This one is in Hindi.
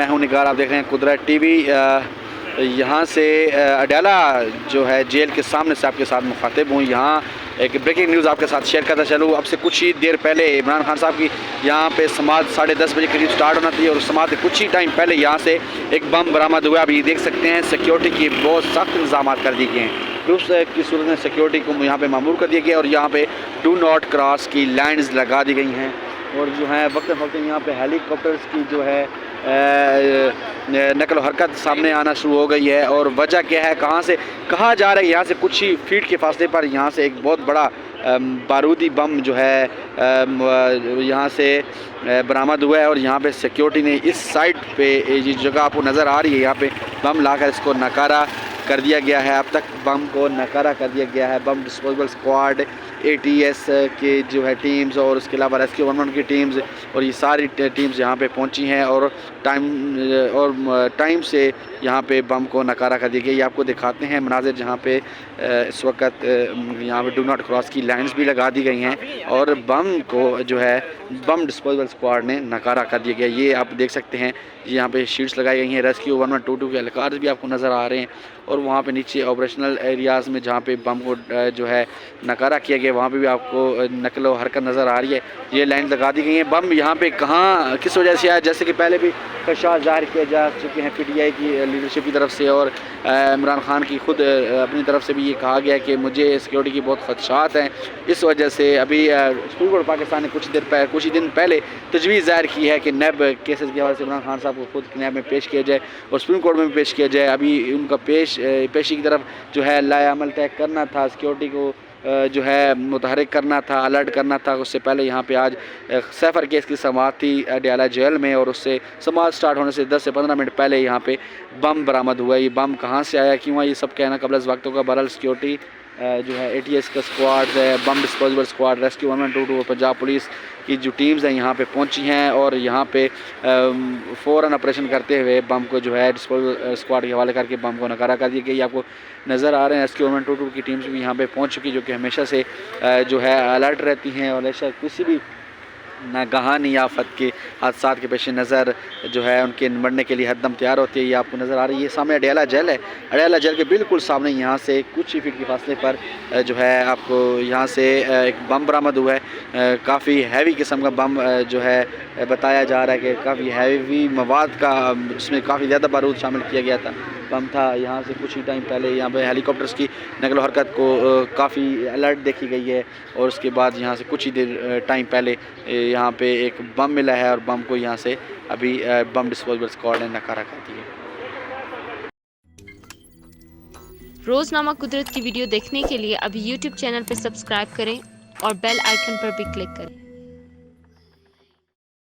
मैं हूं निगार, आप देख रहे हैं कुदरत टीवी। यहाँ से अडयाला जो है जेल के सामने से आपके साथ मुखातिब हूँ। यहाँ एक ब्रेकिंग न्यूज़ आपके साथ शेयर करता चलूँ। अब से कुछ ही देर पहले इमरान खान साहब की यहाँ पे समात 10:30 बजे करीब स्टार्ट होना थी और समात के कुछ ही टाइम पहले यहाँ से एक बम बरामद हुआ। अभी देख सकते हैं सिक्योरिटी की बहुत सख्त इंतजाम कर दिए गए हैं। उस की सूरत में सिक्योरिटी को यहाँ पे मामूर कर दिया गया और यहाँ पे डू नॉट क्रॉस की लाइन्स लगा दी गई हैं। और जो है वक्त वक्त यहाँ पे हेलीकॉप्टर्स की जो है नकल हरकत सामने आना शुरू हो गई है। और वजह क्या है, कहाँ से कहा जा रहा है, यहाँ से कुछ ही फीट के फासले पर यहाँ से एक बहुत बड़ा बारूदी बम जो है यहाँ से बरामद हुआ है। और यहाँ पे सिक्योरिटी ने इस साइड पे ये जगह आपको नज़र आ रही है, यहाँ पे बम लाकर इसको नकारा कर दिया गया है। अब तक बम को नकारा कर दिया गया है। बम डिस्पोजल स्क्वाड, ATS के जो है टीम्स और उसके अलावा रेस्क्यू 11 की टीम्स और ये सारी टीम्स यहाँ पे पहुँची हैं और टाइम से यहाँ पे बम को नकारा कर दिया गया। ये आपको दिखाते हैं मनाजिर जहाँ पे इस वक्त यहाँ पे डू नॉट क्रॉस की लाइन्स भी लगा दी गई हैं और बम को जो है बम डिस्पोजल स्क्वाड ने नकारा कर दिया गया। ये आप देख सकते हैं, यहाँ पे शीट्स लगाई गई हैं। रेस्क्यू 1122 के एहलकार भी आपको नज़र आ रहे हैं और वहाँ पे नीचे ऑपरेशनल एरियाज़ में जहाँ पे बम को जो है नकारा किया गया वहाँ पे भी आपको नकल व हरकत नज़र आ रही है। ये लाइन लगा दी गई है। बम यहाँ पे कहाँ किस वजह से आया, जैसे कि पहले भी खदशात ज़ाहिर किए जा चुके हैं PTI की लीडरशिप की तरफ से और इमरान खान की खुद अपनी तरफ से भी ये कहा गया कि मुझे सिक्योरिटी की बहुत खदशात हैं। इस वजह से अभी सुप्रीम कोर्ट पाकिस्तान ने कुछ ही दिन पहले तजवीज़ ज़ाहिर की है कि नैब केसेस के हवाले से इमरान खान साहब को खुद नैब में पेश किया जाए और सुप्रीम कोर्ट में भी पेश किया जाए। अभी उनका पेशी की तरफ जो है लाएअमल तय करना था, सिक्योरिटी को जो है मुतहरिक करना था, अलर्ट करना था। उससे पहले यहाँ पे आज सैफर केस की समाअत थी अडयाला जेल में और उससे समाअत स्टार्ट होने से 10 से 15 मिनट पहले यहाँ पे बम बरामद हुआ। ये बम कहाँ से आया, क्यों आया, ये सब कहना कबल वक्त होगा। बहरहाल सिक्योरिटी जो है ATS का squad, bomb disposal squad, rescue 1122 और पंजाब पुलिस की जो टीम्स हैं यहाँ पे पहुँची हैं और यहाँ पे फ़ौरन ऑपरेशन करते हुए बम को जो है डिस्पोजल स्क्वाड के हवाले करके बम को नकारा कर दिया गया। आपको नज़र आ रहे हैं रेस्क्यू 1122 की टीम्स भी यहाँ पे पहुँच चुकी, जो कि हमेशा से जो है अलर्ट रहती हैं और हमेशा किसी भी नागहानी आफत के हादसात के पेश नज़र जो है उनके निपटने के लिए हरदम तैयार होती है। ये आपको नज़र आ रही है। ये सामने अडयाला जेल है। अडयाला जेल के बिल्कुल सामने यहाँ से कुछ ही फीट के फासले पर जो है आपको यहाँ से एक बम बरामद हुआ है। काफ़ी हैवी किस्म का बम जो है बताया जा रहा है कि काफ़ी हैवी मवाद का, जिसमें काफ़ी ज़्यादा बारूद शामिल किया गया था बम था। यहाँ से कुछ ही टाइम पहले यहाँ पे हेलीकॉप्टर्स की नकल हरकत को काफ़ी अलर्ट देखी गई है और उसके बाद यहाँ से कुछ ही देर टाइम पहले यहाँ पे एक बम मिला है और बम को यहाँ से अभी बम डिस्पोजल स्क्वाड ने नकारा कर दिया। रोज़नामा कुदरत की वीडियो देखने के लिए अभी YouTube चैनल पर सब्सक्राइब करें और बेल आइकन पर भी क्लिक करें।